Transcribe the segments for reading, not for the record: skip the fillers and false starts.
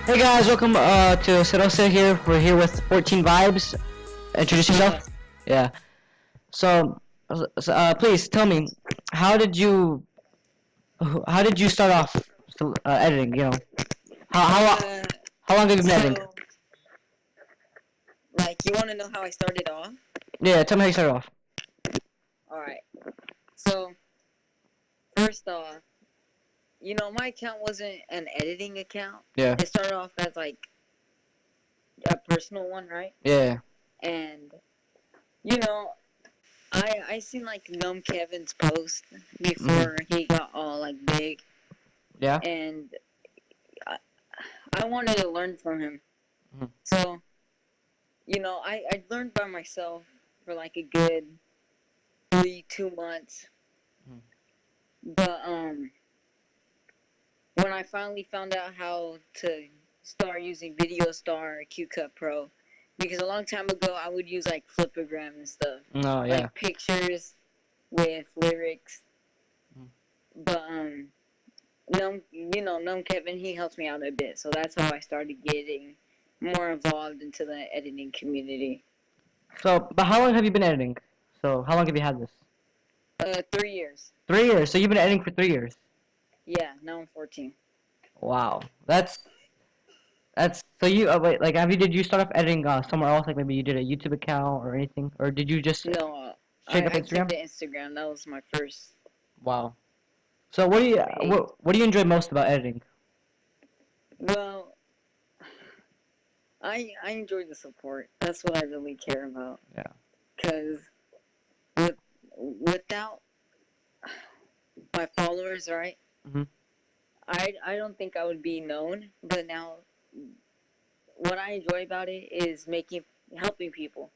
Hey guys, welcome to Serosa here. We're here with 14vibes. Introduce Yeah. yourself. Yeah. So, please tell me, how did you how did you start off editing? How how Uh, how long have you been editing? so, like, you want to know how I started off? Yeah, tell me how you started off. Alright. So, first off, my account wasn't an editing account. Yeah. It started off as, like, a personal one, right? Yeah. And, you know, I seen, like, Numb Kevin's post before he got all, like, big. Yeah. And I, I wanted to learn from him. Mhm. So, I learned by myself for, like, a good 2 months. Mhm. But when I finally found out how to start using Video Star or QCut Pro, because a long time ago I would use like Flipagram and stuff, No, yeah. like pictures with lyrics. Mhm. But Num Kevin, he helps me out a bit, so that's how I started getting more involved into the editing community. But how long have you been editing? So, how long have you had this? 3 years. 3 years. So you've been editing for 3 years. Yeah, now I'm 14. Wow. That's so you wait, like have you did you start off editing somewhere else, like maybe you did a YouTube account or anything, or did you just No, straight up I kept Instagram? it Instagram. That was my first. Wow. So what do you Page. what do you enjoy most about editing? Well, I enjoy the support. That's what I really care about. Yeah. Cause with, without my followers, right? Mhm. I don't think I would be known. But now, what I enjoy about it is helping people.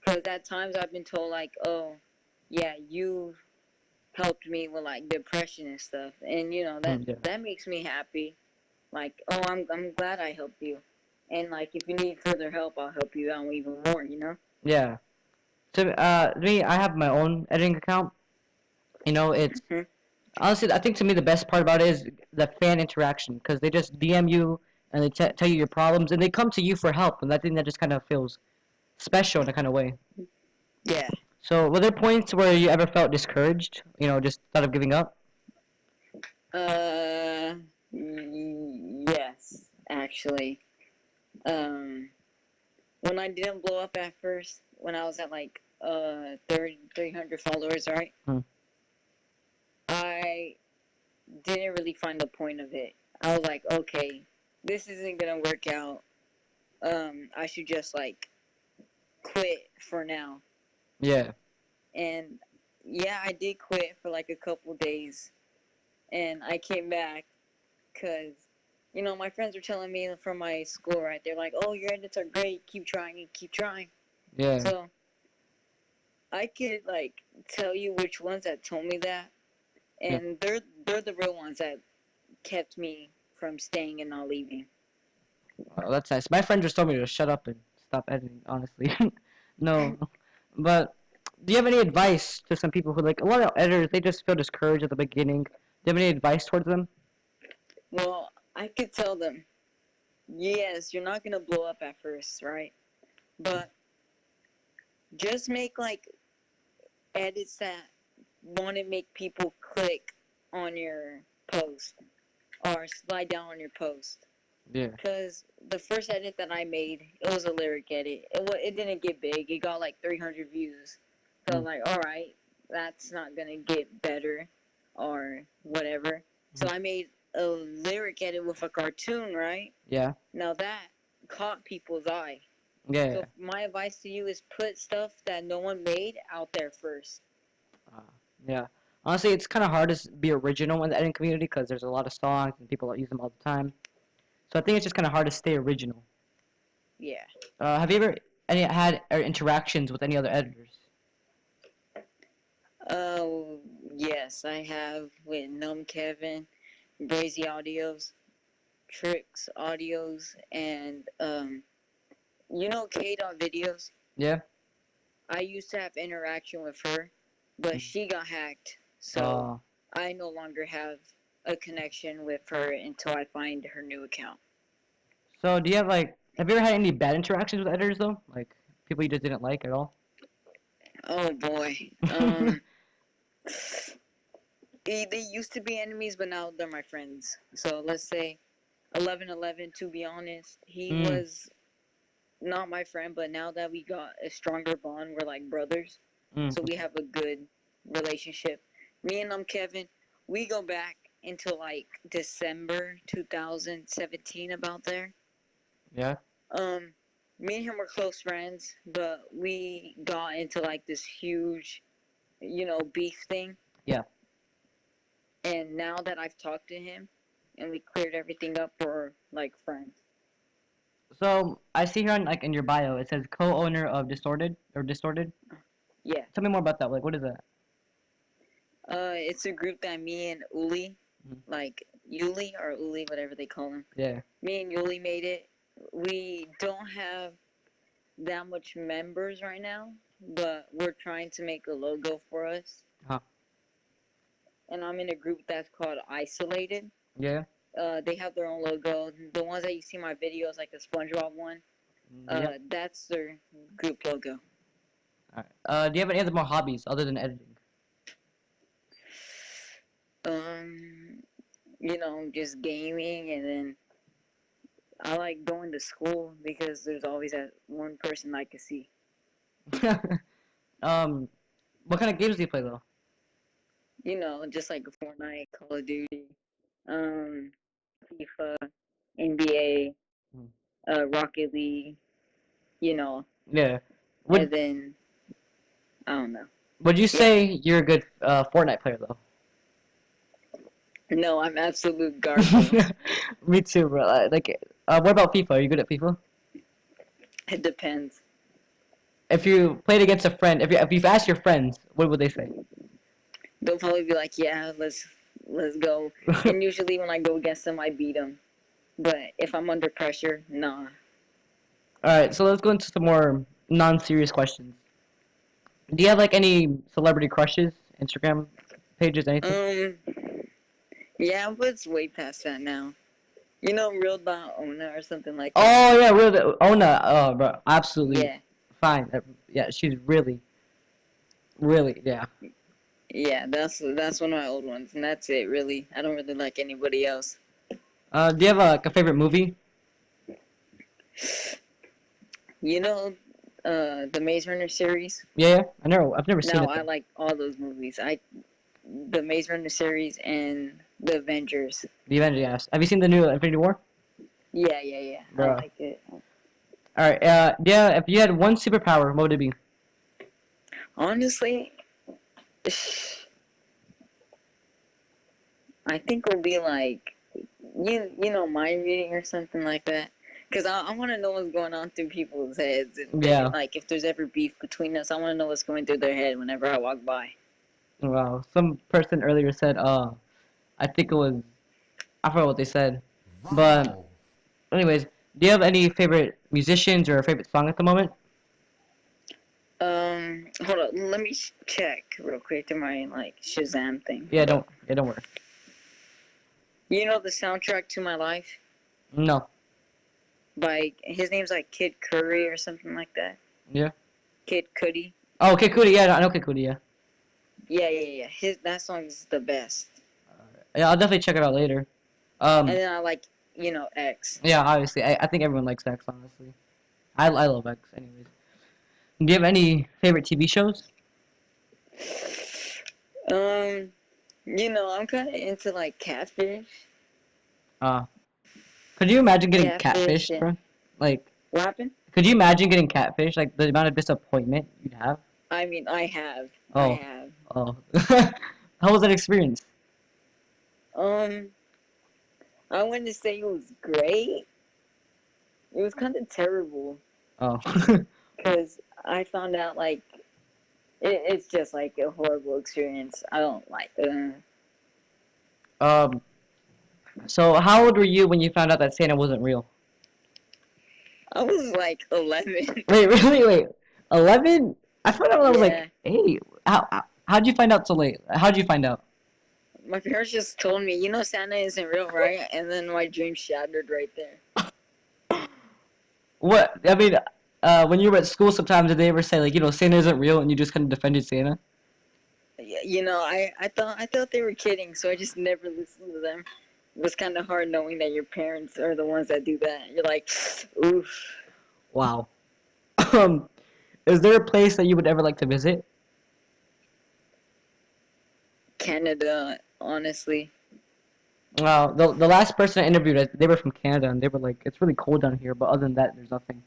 Cause at times I've been told like, oh, yeah, you helped me with like depression and stuff, and Yeah. that makes me happy. Like, oh, I'm glad I helped you, and like if you need further help, I'll help you out even more. Yeah. So me, I have my own editing account. It's Hmm. honestly, I think to me the best part about it is the fan interaction because they just DM you and they tell you your problems and they come to you for help, and I think that just kind of feels special in a kind of way. Yeah. So were there points where you ever felt discouraged? Just thought of giving up? Uh, yes, actually. Um, when I didn't blow up at first, when I was at like 300 followers, right? Hmm. I didn't really find the point of it. I was like, okay, this isn't gonna work out. I should just like quit for now. Yeah. And yeah, I did quit for like a couple days, and I came back because my friends were telling me from my school, right? They're like, "Oh, your edits are great. Keep trying and keep trying." Yeah. So I could like tell you which ones that told me that, Yeah. and they're the real ones that kept me from staying and not leaving. Oh, that's nice. My friend just told me to shut up and stop editing, honestly. No. But do you have any advice to some people who, like, a lot of editors, they just feel discouraged at the beginning? Do you have any advice towards them? Well, I could tell them, yes, you're not gonna blow up at first, right? But just make like edits that want to make people click on your post or slide down on your post. Yeah. Because the first edit that I made, it was a lyric edit. It didn't get big. It got like 300 views. So I was Mm. like, all right, that's not gonna get better or whatever. So Mhm. I made a lyric edit with a cartoon, right? Yeah. Now that caught people's eye. Yeah. So my advice to you is put stuff that no one made out there first. Uh, yeah. Honestly, it's kind of hard to be original in the editing community because there's a lot of songs and people that use them all the time. So I think it's just kind of hard to stay original. Yeah. Have you ever had interactions with any other editors? Oh, yes, I have with Numb Kevin, Brazy Audios, Tricks Audios, and K Dot Videos. Yeah. I used to have interaction with her, but Mm. she got hacked, so Uh, I no longer have a connection with her until I find her new account. So do you have like have you ever had any bad interactions with editors though? Like people you just didn't like at all? Oh boy. They used to be enemies, but now they're my friends. So let's say 1111. To be honest, he Mm, was not my friend, but now that we got a stronger bond, we're like brothers. So we okay. have a good relationship. Me and Kevin, we go back into like December 2017, about there. Yeah. Um, Me and him were close friends, but we got into like this huge, beef thing. Yeah. And now that I've talked to him and we cleared everything up, we're like friends. So I see here on like in your bio it says co-owner of Distorted or Distorted. Yeah. Tell me more about that. Like what is that? It's a group that me and Uli, Mhm. like Yuli or Uli, whatever they call him. Yeah. Me and Yuli made it. We don't have that much members right now, but we're trying to make a logo for us. Huh. And I'm in a group that's called Isolated. Yeah. They have their own logo. The ones that you see in my videos, like the SpongeBob one, Yep. that's their group logo. Alright. Do you have any other more hobbies other than editing? Um, just gaming, and then I like going to school because there's always that one person I can see. um, what kind of games do you play though? Just like Fortnite, Call of Duty, um, FIFA, NBA, Hmm. Rocket League, you know, Yeah. and Would then I don't know. Would you Yeah. say you're a good Fortnite player though? No, I'm absolute garbage. Me too, bro. Like, what about FIFA? Are you good at FIFA? It depends. If you played against a friend, if you've asked your friends, what would they say? They'll probably be like, "Yeah, let's go." And usually when I go against them, I beat them. But if I'm under pressure, nah. All right, so let's go into some more non-serious questions. Do you have like any celebrity crushes, Instagram pages, anything? Um, yeah, but it's way past that now. Real dot Ona or something like that. Oh yeah, really. Ona, bro, absolutely Yeah, fine. Yeah, she's really, really, yeah. yeah, that's one of my old ones, and that's it. Really, I don't really like anybody else. Do you have like a favorite movie? You know, the Maze Runner series. Yeah, I've never seen Now it I though. like all those movies. The Maze Runner series and the Avengers. The Avengers. Yes. Have you seen the new Infinity War? Yeah, yeah, yeah. I Bro. like it. All right. Yeah. If you had one superpower, what would it be? Honestly, I think it'll be like mind reading or something like that. Cause I want to know what's going on through people's heads, and Yeah. like if there's ever beef between us, I want to know what's going through their head whenever I walk by. Wow. Some person earlier said, I think it was, I forgot what they said. But, Wow. anyways, do you have any favorite musicians or a favorite song at the moment? Hold on, let me check real quick through my like Shazam thing. Yeah. Don't worry. You know the soundtrack to My Life No. by his name's like Kid Curry or something like that. Yeah. Kid Cudi. Oh, okay, Cudi. Yeah, I know okay, Cudi. Yeah. Yeah, yeah, yeah. That song's the best. Yeah, I'll definitely check it out later. And then I like X. Yeah, obviously, I think everyone likes X. Honestly, I love X. Anyways, do you have any favorite TV shows? I'm kind of into like Catfish. Uh, could you imagine getting Catfish catfished, and bro? Like, what happened? could you imagine getting catfished? Like the amount of disappointment you'd have. I mean, I have. I Oh, have. oh. How was that experience? Um, I wouldn't say it was great. It was kind of terrible Oh. because I found out like it's just like a horrible experience. I don't like it. um. So how old were you when you found out that Santa wasn't real? I was like 11. Wait, really? Wait, 11? I found out when I was Yeah. like 8. How'd you find out so late? How'd you find out? My parents just told me, Santa isn't real, right? And then my dream shattered right there. What I mean, when you were at school, sometimes did they ever say like, Santa isn't real, and you just kind of defended Santa? You know, I thought they were kidding, so I just never listened to them. It was kind of hard knowing that your parents are the ones that do that. You're like, oof, Wow. Um, is there a place that you would ever like to visit? Canada, honestly. Well, the last person I interviewed, they were from Canada, and they were like, it's really cold down here, but other than that, there's nothing.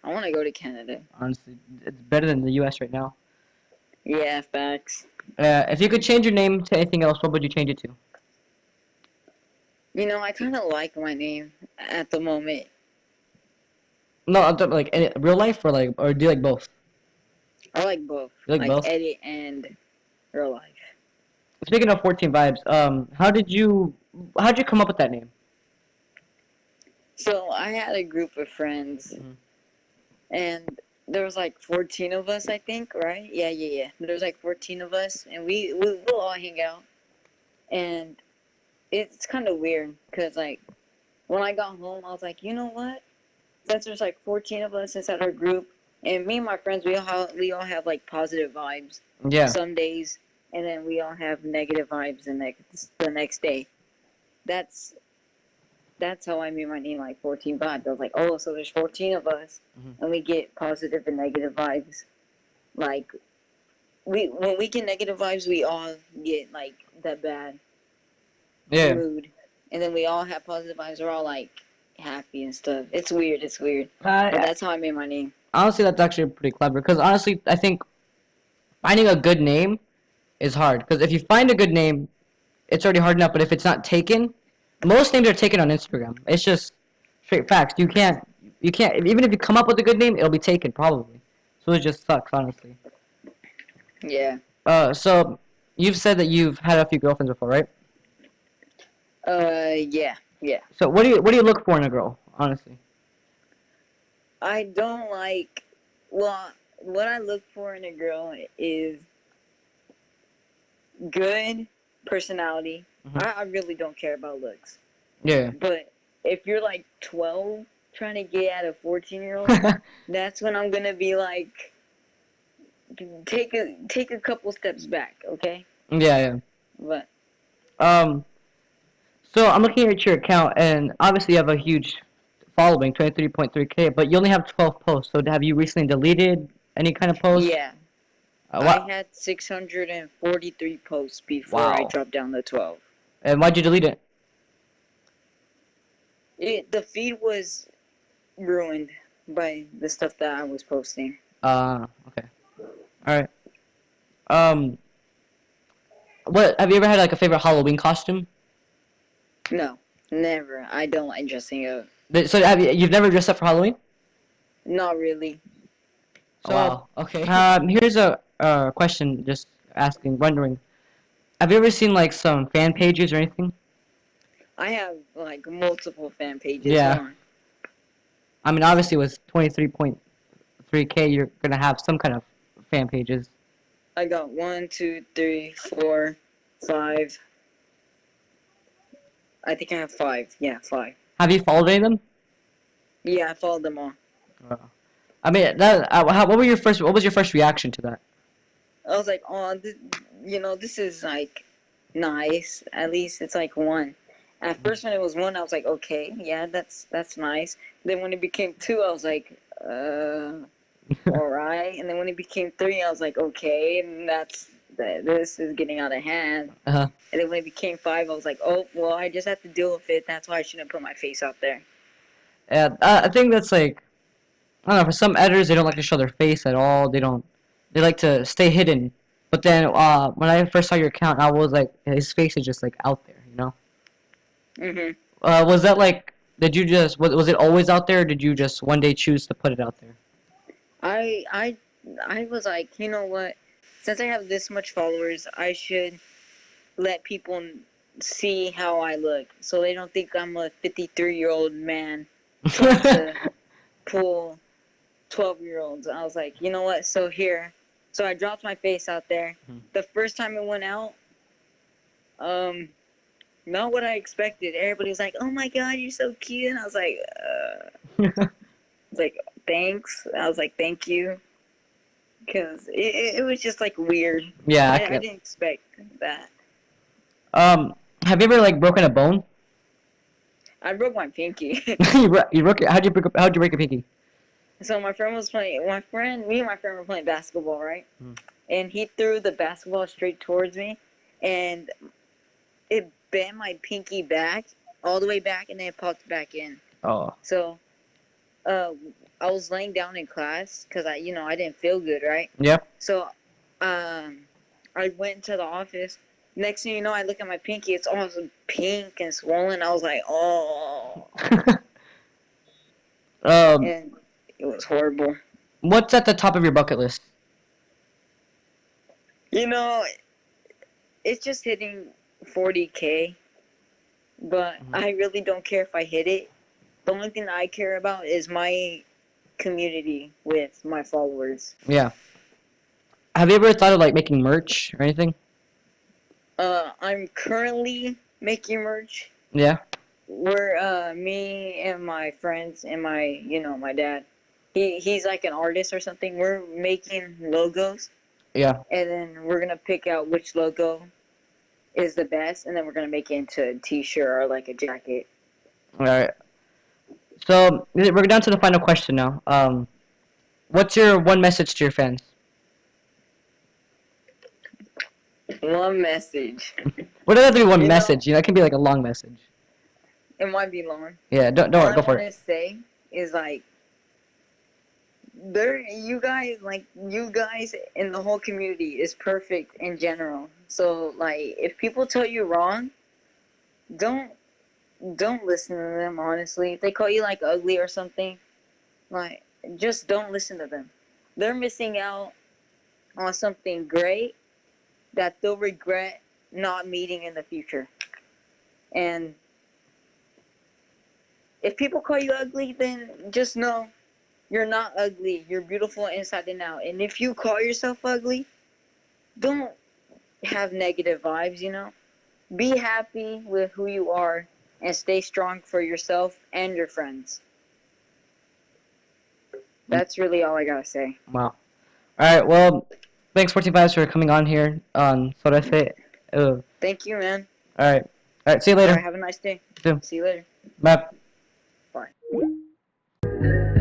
I want to go to Canada. Honestly, it's better than the U.S. right now. Yeah, facts. If you could change your name to anything else, what would you change it to? You know, I kind of like my name at the moment. No, I'm talking like real life or do you like both? I like both, You like like both? edit and real life. Speaking of 14 vibes, how'd you come up with that name? So I had a group of friends, Mhm. and there was like 14 of us, I think, right? Yeah. There was like 14 of us, and we'll all hang out, and it's kind of weird because like when I got home, I was like, you know what? Since there's like 14 of us inside our group, and me and my friends, we all have like positive vibes Yeah. some days, and then we all have negative vibes the next day. That's that's how I made my name like 14 vibes. I was like, oh, so there's 14 of us, Mhm. and we get positive and negative vibes. Like when we get negative vibes, we all get like that bad Yeah. mood, and then we all have positive vibes. We're all like happy and stuff. It's weird. It's weird, but Uh, that's how I made my name. Honestly, that's actually pretty clever. Because honestly, I think finding a good name is hard. Because if you find a good name, it's already hard enough. But if it's not taken, most names are taken on Instagram. It's just straight facts. You can't. Even if you come up with a good name, it'll be taken probably. So it just sucks, honestly. Yeah. So you've said that you've had a few girlfriends before, right? Yeah. Yeah. So what do you look for in a girl, honestly? I don't like. Well, what I look for in a girl is good personality. Mhm. I really don't care about looks. Yeah. But if you're like 12 trying to get at a 14-year-old, that's when I'm gonna be like, take a couple steps back, okay? Yeah, yeah. But Um, so I'm looking at your account, and obviously you have a huge following, 23.3K, but you only have 12 posts. So have you recently deleted any kind of posts? yeah, I What? had 643 posts before I Wow. dropped down to 12. And why'd you delete it? The feed was ruined by the stuff that I was posting. Okay. All right. Um, what have you ever had like a favorite Halloween costume? No, never. I don't like dressing up. So you've never dressed up for Halloween? Not really. Oh, wow. Okay. Here's a question, just asking, wondering. Have you ever seen like some fan pages or anything? I have like multiple fan pages. Hold Yeah. on. I mean, obviously with 23.3K, you're gonna have some kind of fan pages. I got 1, 2, 3, 4, 5. I think I have 5. Yeah, 5. Have you followed any of them? Yeah, I followed them all. Uh, I mean, what was your first reaction to that? I was like, oh, this is like nice. At least it's like 1. At first, when it was 1, I was like, okay, yeah, that's nice. Then when it became 2, I was like, all right. And then when it became 3, I was like, okay, and this is getting out of hand. Uh-huh. And then when it became 5, I was like, oh, well, I just have to deal with it. That's why I shouldn't put my face out there. Yeah, I think that's like, I don't know, for some editors, they don't like to show their face at all. They like to stay hidden. But then, when I first saw your account, I was like, his face is just like out there, you know? Mhm. Was that like, was it always out there, or did you just one day choose to put it out there? I I I was like, you know what? Since I have this much followers, I should let people see how I look, so they don't think I'm a 53-year-old man trying to pull 12-year-olds. I was like, you know what? So I dropped my face out there. Mhm. The first time it went out, um, not what I expected. Everybody was like, "Oh my God, you're so cute," and I was like, was like, thanks. I was like, thank you. Because it was just like weird. Yeah. I didn't expect that. Have you ever like broken a bone? I broke my pinky. You broke it. How'd you break your pinky? So my friend was playing. Me and my friend were playing basketball, right? Mm. And he threw the basketball straight towards me, and it bent my pinky back all the way back, and then it popped back in. Oh. So, I was laying down in class because I didn't feel good, right? Yeah. So, I went to the office. Next thing you know, I look at my pinky. It's all pink and swollen. I was like, oh, and it was horrible. What's at the top of your bucket list? You know, it's just hitting 40K, but I really don't care if I hit it. The only thing I care about is my community with my followers. Yeah. Have you ever thought of like making merch or anything? I'm currently making merch. Yeah. We're me and my friends and my dad. He's like an artist or something. We're making logos. Yeah. And then we're gonna pick out which logo is the best, and then we're gonna make it into a T-shirt or like a jacket. All right. So we're down to the final question now. What's your one message to your fans? One message. What doesn't have to be one You know- message? It can be like a long message. It might be long. Yeah. Don't worry. Go for All I it. want to say is like, you guys in the whole community is perfect in general. So like, if people tell you wrong, don't listen to them. Honestly, if they call you like ugly or something, like, just don't listen to them. They're missing out on something great that they'll regret not meeting in the future. And if people call you ugly, then just know you're not ugly. You're beautiful inside and out. And if you call yourself ugly, don't have negative vibes, Be happy with who you are and stay strong for yourself and your friends. That's really all I gotta say. Wow. All right. Well, thanks 14vibes for coming on here on So That's It. Thank you, man. All right. All right. See you All later. right, have a nice day. See you. See you later. Bye. Bye.